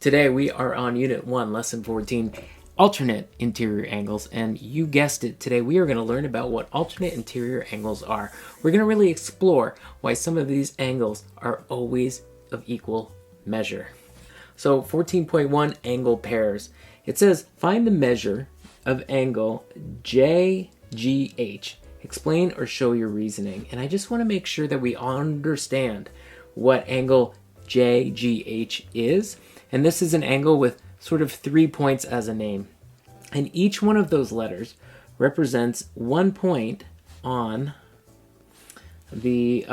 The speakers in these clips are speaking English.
Today we are on Unit 1, Lesson 14, alternate interior angles, and you guessed it, today we are going to learn about what alternate interior angles are. We're going to really explore why some of these angles are always of equal measure. So 14.1, angle pairs. It says, find the measure of angle JGH. Explain or show your reasoning. And I just want to make sure that we understand what angle JGH is. And this is an angle with sort of 3 points as a name. And each one of those letters represents 1 point on the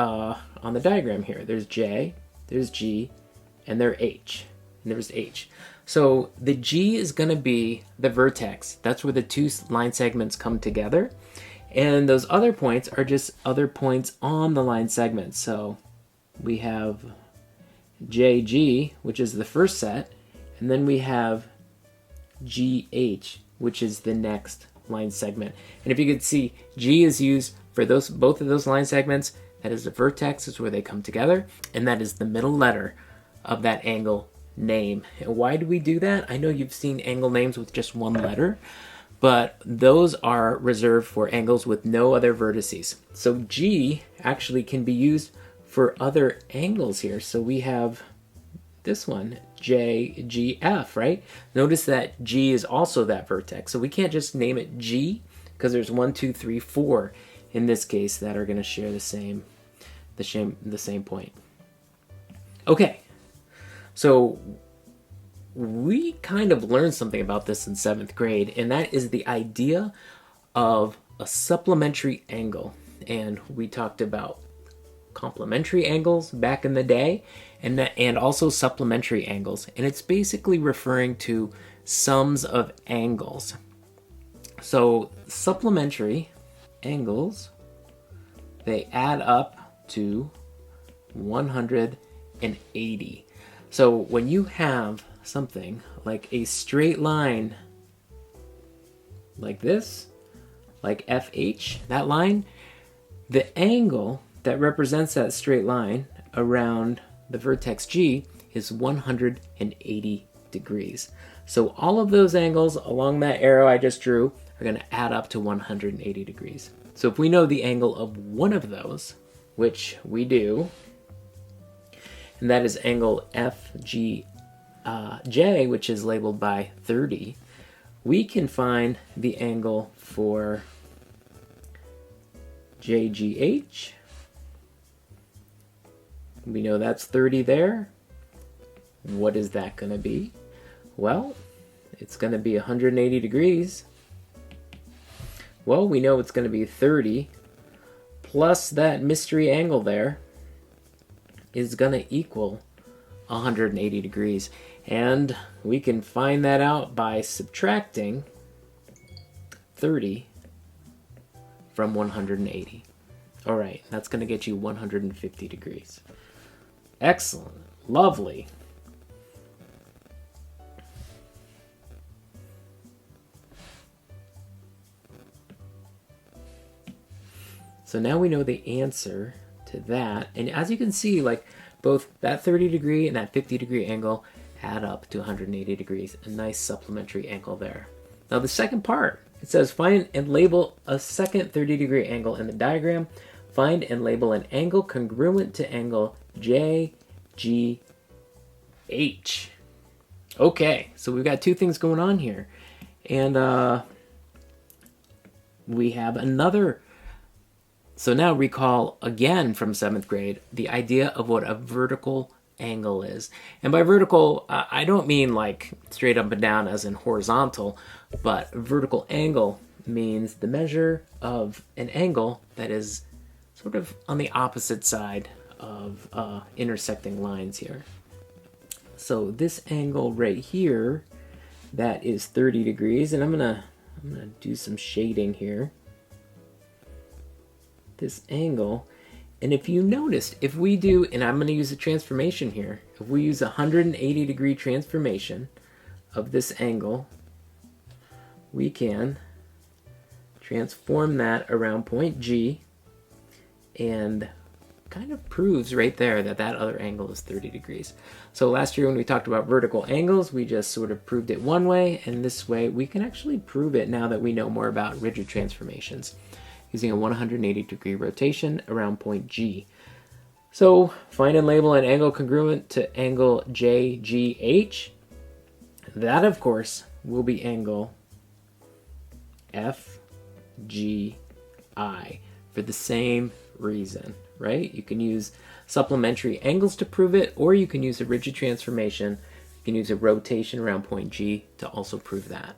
diagram here. There's J, there's G, and there's H. So the G is going to be the vertex. That's where the two line segments come together. And those other points are just other points on the line segment. So we have JG, which is the first set, and then we have GH, which is the next line segment. And if you could see, G is used for both of those line segments. That is the vertex, is where they come together, and that is the middle letter of that angle name. And why do we do that? I know you've seen angle names with just one letter, but those are reserved for angles with no other vertices. So G actually can be used for other angles here. So we have this one, JGF, right? Notice that G is also that vertex. So we can't just name it G, because there's 1, 2, 3, 4 in this case that are going to share the same point. Okay, so we kind of learned something about this in 7th grade, and that is the idea of a supplementary angle. And we talked about complementary angles back in the day, and also supplementary angles. And it's basically referring to sums of angles. So supplementary angles, they add up to 180. So when you have something like a straight line like this, like FH, that line, the angle that represents that straight line around the vertex G is 180 degrees. So all of those angles along that arrow I just drew are going to add up to 180 degrees. So if we know the angle of one of those, which we do, and that is angle FGJ, which is labeled by 30, we can find the angle for JGH. We know that's 30 there. What is that going to be? Well, it's going to be 180 degrees. Well, we know it's going to be 30 plus that mystery angle there is going to equal 180 degrees. And we can find that out by subtracting 30 from 180. All right, that's going to get you 150 degrees. Excellent. Lovely. So now we know the answer to that. And as you can see, like both that 30 degree and that 50 degree angle add up to 180 degrees. A nice supplementary angle there. Now the second part, it says find and label a second 30 degree angle in the diagram. Find and label an angle congruent to angle JGH. Okay, so we've got two things going on here. And we have another. So now recall again from 7th grade the idea of what a vertical angle is. And by vertical, I don't mean like straight up and down as in horizontal, but vertical angle means the measure of an angle that is sort of on the opposite side of intersecting lines here. So this angle right here, that is 30 degrees, and I'm gonna do some shading here. This angle, and if you noticed, if we do, and I'm gonna use a transformation here, if we use a 180 degree transformation of this angle, we can transform that around point G and kind of proves right there that that other angle is 30 degrees. So last year when we talked about vertical angles, we just sort of proved it one way, and this way we can actually prove it now that we know more about rigid transformations using a 180 degree rotation around point G. So find and label an angle congruent to angle JGH. That, of course, will be angle FGI for the same reason, right? You can use supplementary angles to prove it, or you can use a rigid transformation. You can use a rotation around point G to also prove that.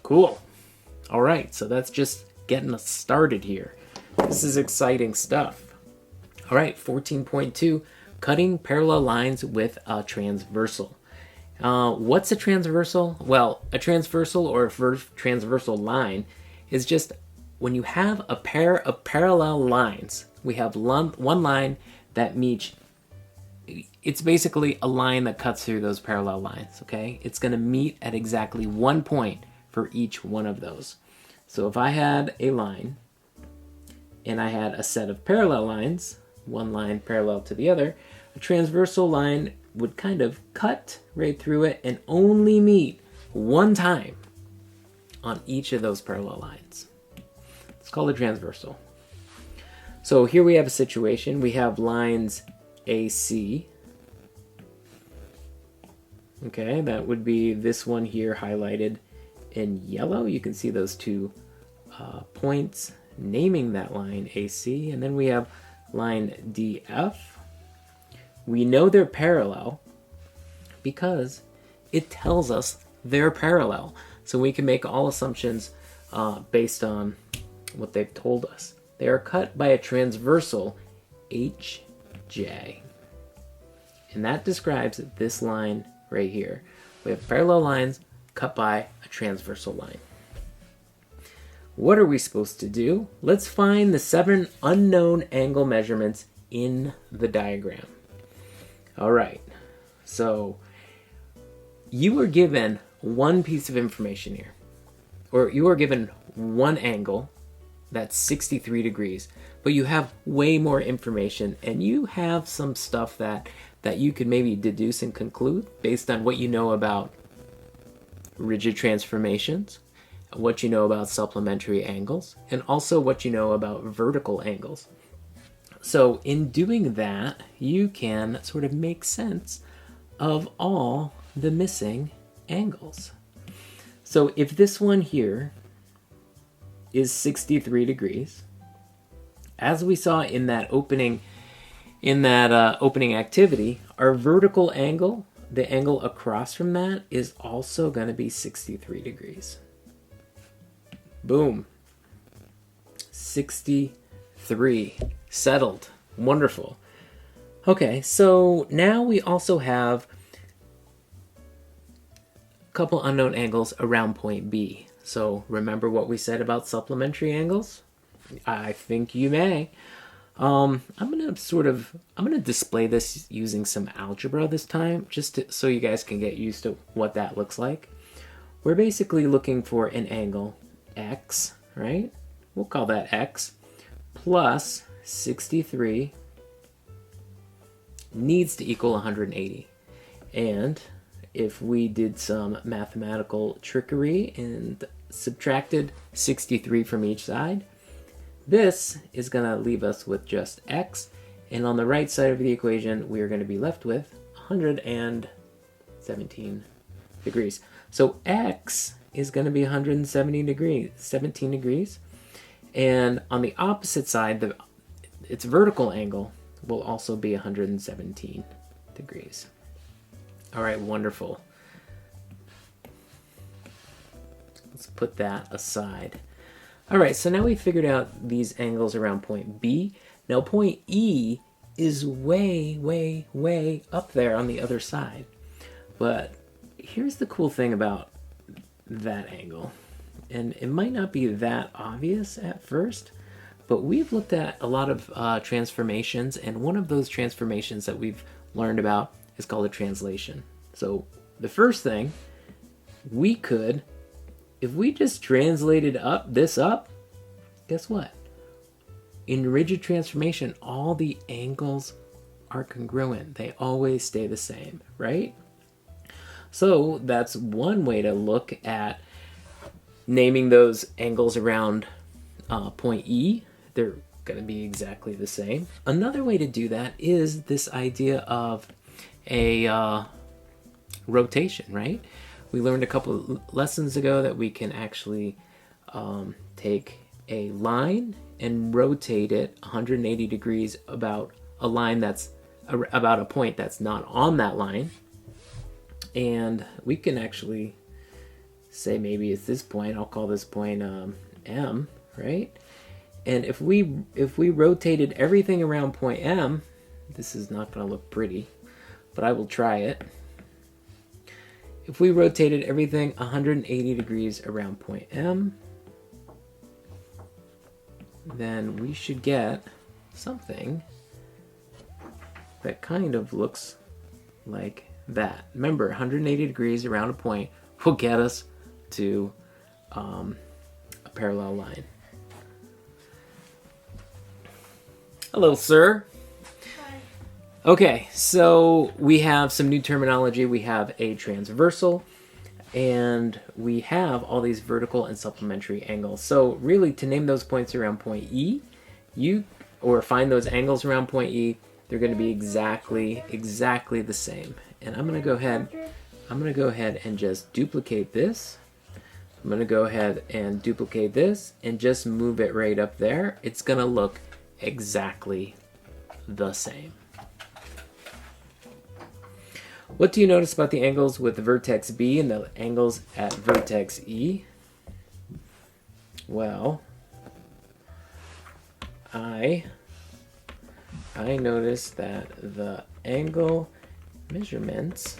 Cool. All right, so that's just getting us started here. This is exciting stuff. All right, 14.2, cutting parallel lines with a transversal. What's a transversal? Well, a transversal or a transversal line is just when you have a pair of parallel lines. We have one line that meets, it's basically a line that cuts through those parallel lines, okay? It's going to meet at exactly 1 point for each one of those. So if I had a line and I had a set of parallel lines, one line parallel to the other, a transversal line would kind of cut right through it and only meet one time on each of those parallel lines. It's called a transversal. So here we have a situation. We have lines AC. Okay, that would be this one here highlighted in yellow. You can see those two points naming that line AC. And then we have line DF. We know they're parallel because it tells us they're parallel. So we can make all assumptions based on what they've told us. They are cut by a transversal HJ. And that describes this line right here. We have parallel lines cut by a transversal line. What are we supposed to do? Let's find the 7 unknown angle measurements in the diagram. All right, so you were given one piece of information here, or you are given one angle that's 63 degrees, but you have way more information, and you have some stuff that you could maybe deduce and conclude based on what you know about rigid transformations, what you know about supplementary angles, and also what you know about vertical angles. So in doing that, you can sort of make sense of all the missing angles. So if this one here is 63 degrees, as we saw in that opening activity, our vertical angle, the angle across from that, is also going to be 63 degrees. Boom. 63. Settled. Wonderful. Okay, so now we also have a couple unknown angles around point B. So remember what we said about supplementary angles? I think you may. I'm gonna display this using some algebra this time, so you guys can get used to what that looks like. We're basically looking for an angle X, right? We'll call that X, plus 63 needs to equal 180. And if we did some mathematical trickery and subtracted 63 from each side, this is going to leave us with just X. And on the right side of the equation, we are going to be left with 117 degrees. So X is going to be 170 degrees, 17 degrees. And on the opposite side, its vertical angle will also be 117 degrees. All right, wonderful. Let's put that aside. All right, so now we figured out these angles around point B. Now point E is way, way, way up there on the other side. But here's the cool thing about that angle. And it might not be that obvious at first, but we've looked at a lot of transformations, and one of those transformations that we've learned about is called a translation. So the first thing, we could, if we just translated this up, guess what? in rigid transformation, all the angles are congruent. They always stay the same, right? So that's one way to look at naming those angles around point E. They're going to be exactly the same. Another way to do that is this idea of a rotation, right? We learned a couple of lessons ago that we can actually take a line and rotate it 180 degrees about a line that's about a point that's not on that line. And we can actually say maybe it's this point. I'll call this point M, right? And if we rotated everything around point M, this is not going to look pretty, but I will try it. If we rotated everything 180 degrees around point M, then we should get something that kind of looks like that. Remember, 180 degrees around a point will get us to a parallel line. Hello, sir. Hi. Okay, so we have some new terminology. We have a transversal, and we have all these vertical and supplementary angles. So really, to name those points around point E, or find those angles around point E, they're going to be exactly the same. And I'm going to go ahead and just duplicate this. I'm going to go ahead and duplicate this and just move it right up there. It's going to look exactly the same. What do you notice about the angles with vertex B and the angles at vertex E? Well, I notice that the angle measurements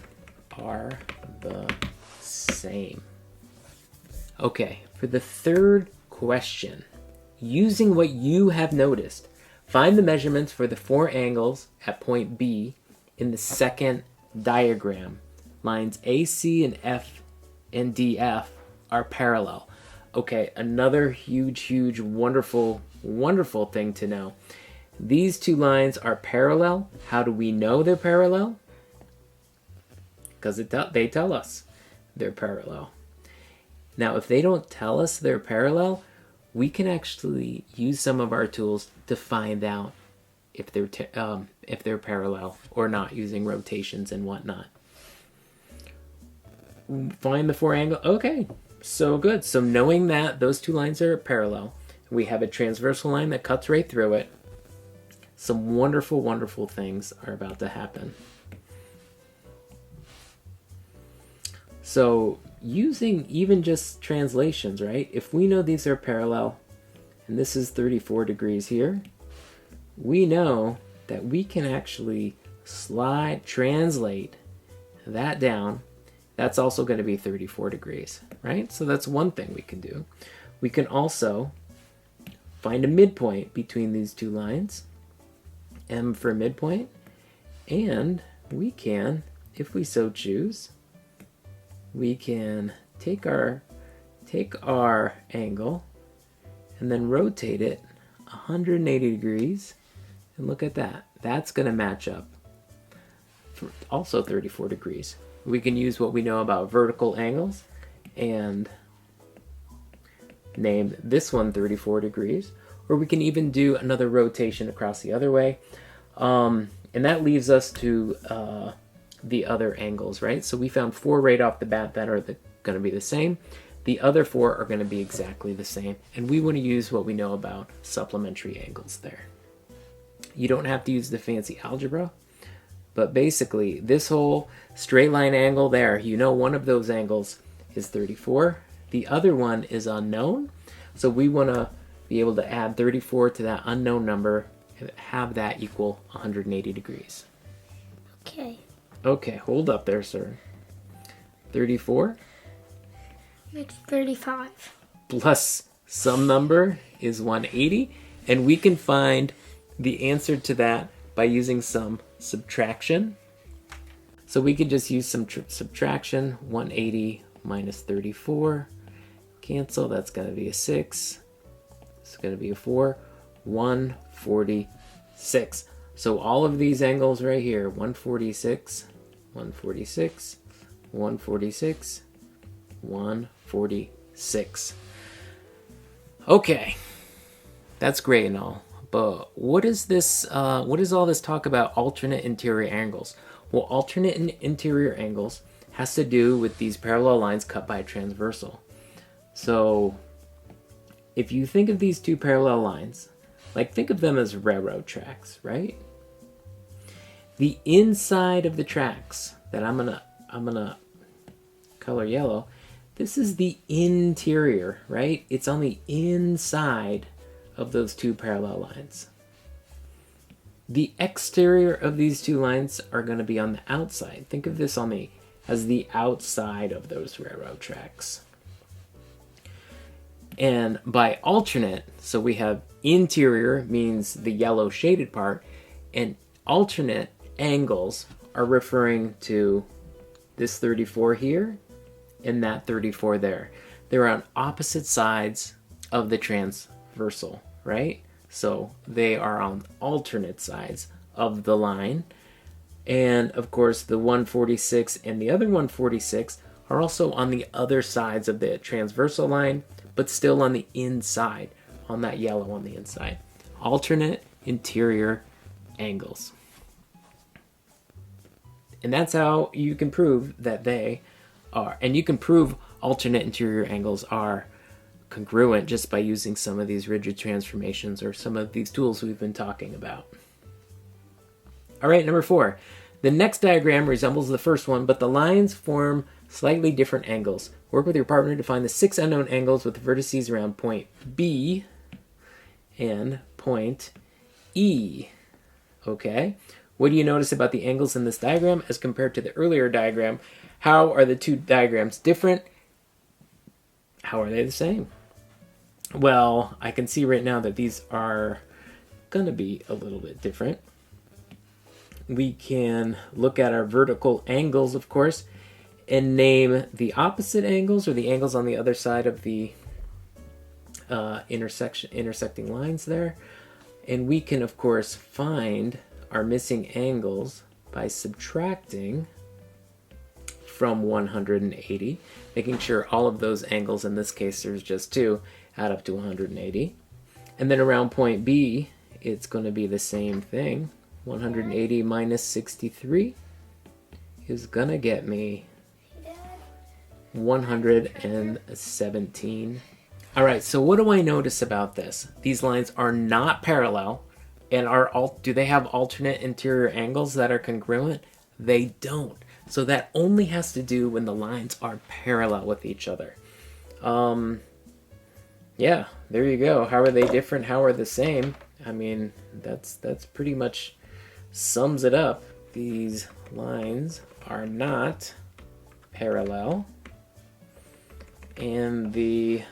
are the same. Okay, for the third question, using what you have noticed, find the measurements for the four angles at point B in the second diagram. Lines AC and F and DF are parallel. Okay, another huge, wonderful thing to know. These two lines are parallel. How do we know they're parallel? Because they tell us they're parallel. Now, if they don't tell us they're parallel, we can actually use some of our tools to find out if they're parallel or not, using rotations and whatnot. Find the four angles. Okay, so good. So knowing that those two lines are parallel, we have a transversal line that cuts right through it. Some wonderful things are about to happen. So using even just translations, right? If we know these are parallel, and this is 34 degrees here, we know that we can actually translate that down. That's also going to be 34 degrees, right? So that's one thing we can do. We can also find a midpoint between these two lines, M for midpoint, and we can, if we so choose, we can take our angle and then rotate it 180 degrees, and look at that. That's going to match up for also 34 degrees. We can use what we know about vertical angles and name this one 34 degrees, or we can even do another rotation across the other way. And that leaves us to the other angles, right? So we found four right off the bat that are going to be the same. The other four are going to be exactly the same. And we want to use what we know about supplementary angles there. You don't have to use the fancy algebra, but basically this whole straight line angle there, you know one of those angles is 34. The other one is unknown. So we want to be able to add 34 to that unknown number and have that equal 180 degrees. Okay. Okay, hold up there, sir. 34 It's 35. plus some number is 180, and we can find the answer to that by using some subtraction. So we could just use some subtraction. 180 minus 34. Cancel, that's going to be a 6. It's going to be a 4. 146. So all of these angles right here, 146, 146, 146, 146. Okay, that's great and all, but what is this? What is all this talk about alternate interior angles? Well, alternate interior angles has to do with these parallel lines cut by a transversal. So if you think of these two parallel lines, like think of them as railroad tracks, right? The inside of the tracks that I'm gonna color yellow, this is the interior, right? It's on the inside of those two parallel lines. The exterior of these two lines are going to be on the outside. Think of this as the outside of those railroad tracks. And by alternate, so we have interior means the yellow shaded part, and alternate angles are referring to this 34 here and that 34 there. They're on opposite sides of the transversal, right? So they are on alternate sides of the line. And of course, the 146 and the other 146 are also on the other sides of the transversal line, but still on the inside, on that yellow on the inside. Alternate interior angles. And that's how you can prove that they are, and you can prove alternate interior angles are congruent just by using some of these rigid transformations or some of these tools we've been talking about. All right, number 4. The next diagram resembles the first one, but the lines form slightly different angles. Work with your partner to find the 6 unknown angles with the vertices around point B and point E. Okay? What do you notice about the angles in this diagram as compared to the earlier diagram? How are the two diagrams different? How are they the same? Well, I can see right now that these are going to be a little bit different. We can look at our vertical angles, of course, and name the opposite angles or the angles on the other side of the intersecting lines there. And we can, of course, find our missing angles by subtracting from 180, making sure all of those angles, in this case there's just 2, add up to 180. And then around point B, it's going to be the same thing. 180 minus 63 is going to get me 117. All right, so what do I notice about this? These lines are not parallel, and do they have alternate interior angles that are congruent? They don't. So that only has to do when the lines are parallel with each other. Yeah, there you go. How are they different? How are the same? I mean, that's pretty much sums it up. These lines are not parallel, and the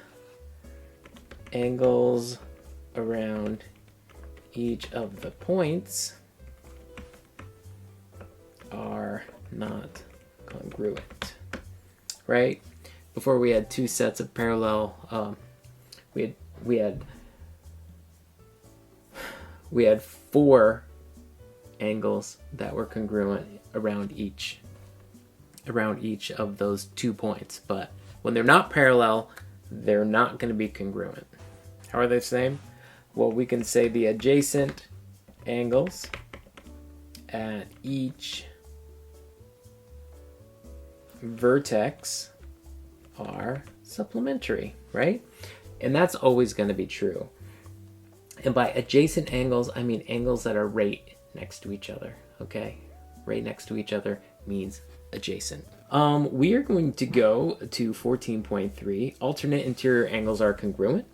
angles around each of the points are not congruent, right? Before we had 2 sets of parallel, we had 4 angles that were congruent around each of those 2 points, but when they're not parallel, they're not going to be congruent. How are they the same? Well, we can say the adjacent angles at each vertex are supplementary, right? And that's always going to be true. And by adjacent angles, I mean angles that are right next to each other, okay? Right next to each other means adjacent. We are going to go to 14.3. Alternate interior angles are congruent.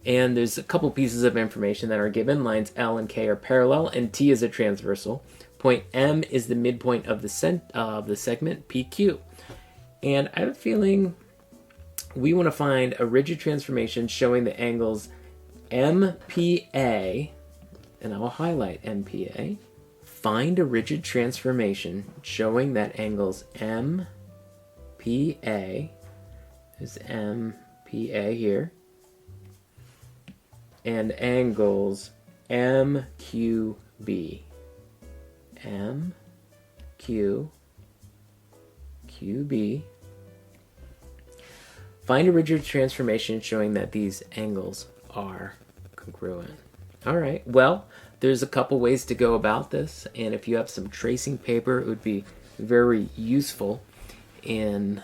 And there's a couple pieces of information that are given. Lines L and K are parallel, and T is a transversal. Point M is the midpoint of the segment PQ. And I have a feeling we want to find a rigid transformation showing the angles MPA, and I will highlight MPA. Find a rigid transformation showing that angles MPA, there's MPA here, and angles MQB. MQB. Find a rigid transformation showing that these angles are congruent. All right, well, there's a couple ways to go about this, and if you have some tracing paper, it would be very useful in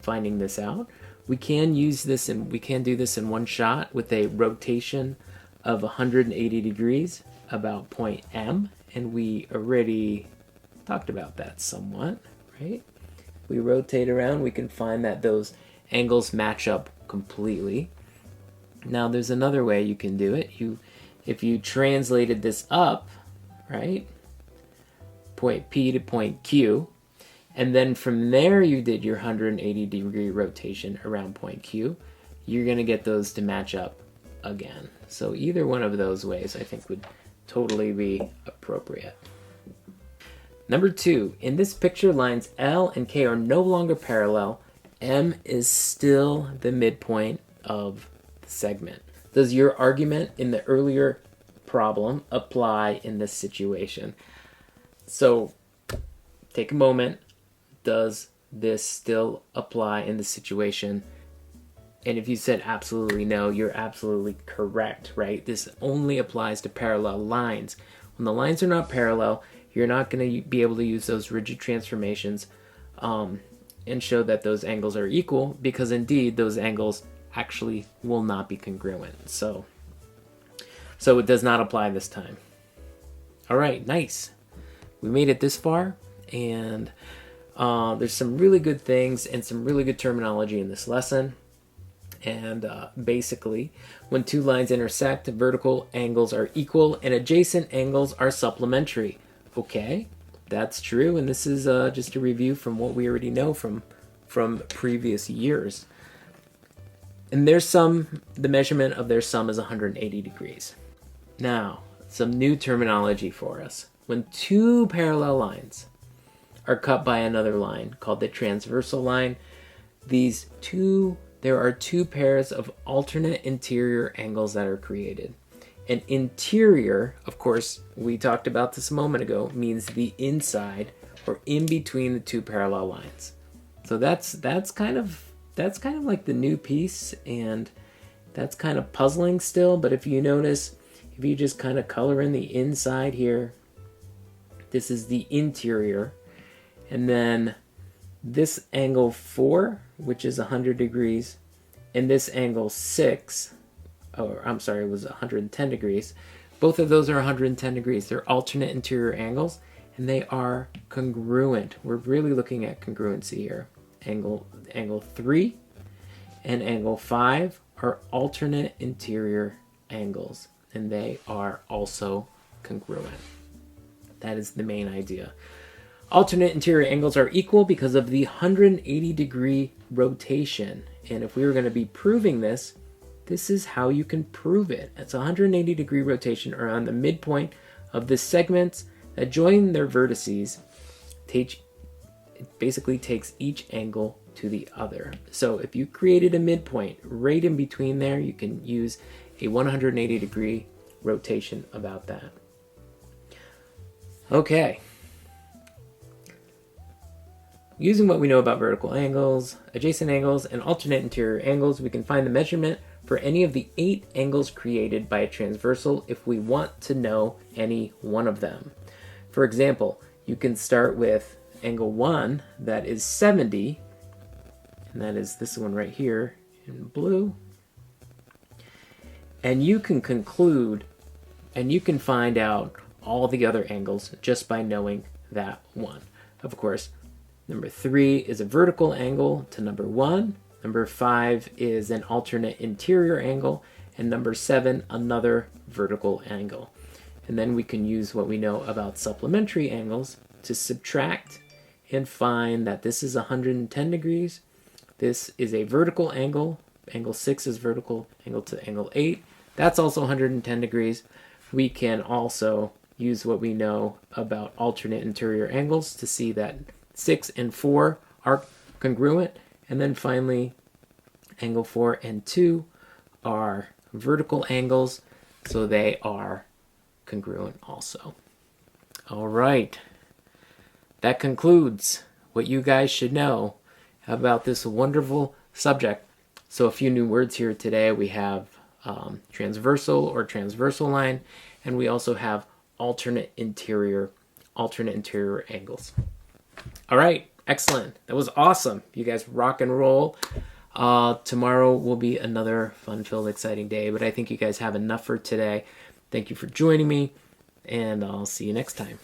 finding this out. We can use this and we can do this in one shot with a rotation of 180 degrees about point M, and we already talked about that somewhat, right? We rotate around, we can find that those angles match up completely. Now there's another way you can do it. If you translated this up, right, point P to point Q, and then from there you did your 180 degree rotation around point Q, you're going to get those to match up again. So either one of those ways I think would totally be appropriate. Number 2, in this picture, lines L and K are no longer parallel. M is still the midpoint of the segment. Does your argument in the earlier problem apply in this situation? So take a moment. Does this still apply in this situation? And if you said absolutely no, you're absolutely correct, right? This only applies to parallel lines. When the lines are not parallel, you're not going to be able to use those rigid transformations and show that those angles are equal, because indeed those angles actually will not be congruent. So it does not apply this time. All right, nice. We made it this far, and there's some really good things and some really good terminology in this lesson. And basically, when two lines intersect, vertical angles are equal and adjacent angles are supplementary. Okay, that's true, and this is just a review from what we already know from previous years. And the measurement of their sum is 180 degrees. Now, some new terminology for us. When two parallel lines are cut by another line called the transversal line, there are two pairs of alternate interior angles that are created. An interior, of course, we talked about this a moment ago, means the inside or in between the two parallel lines. So that's kind of like the new piece, and that's kind of puzzling still. But if you notice, if you just kind of color in the inside here, this is the interior, and then this angle 4, which is 100 degrees, and this angle 6, it was 110 degrees. Both of those are 110 degrees. They're alternate interior angles, and they are congruent. We're really looking at congruency here. Angle 3 and angle 5 are alternate interior angles, and they are also congruent. That is the main idea. Alternate interior angles are equal because of the 180 degree rotation. And if we were going to be proving this, this is how you can prove it. It's a 180 degree rotation around the midpoint of the segments that join their vertices. It basically takes each angle to the other. So if you created a midpoint right in between there, you can use a 180 degree rotation about that. Okay. Using what we know about vertical angles, adjacent angles, and alternate interior angles, we can find the measurement for any of the 8 angles created by a transversal if we want to know any one of them. For example, you can start with angle 1, that is 70, and that is this one right here in blue. And you can conclude, and you can find out all the other angles just by knowing that one. Of course, number 3 is a vertical angle to number 1. Number 5 is an alternate interior angle. And number 7, another vertical angle. And then we can use what we know about supplementary angles to subtract and find that this is 110 degrees. This is a vertical angle. Angle 6 is vertical angle to angle 8. That's also 110 degrees. We can also use what we know about alternate interior angles to see that 6 and 4 are congruent. And then finally, angle 4 and 2 are vertical angles so they are congruent also. All right. That concludes what you guys should know about this wonderful subject. So a few new words here today. We have transversal or transversal line, and we also have alternate interior angles. All right, excellent. That was awesome. You guys rock and roll. Tomorrow will be another fun-filled, exciting day, but I think you guys have enough for today. Thank you for joining me, and I'll see you next time.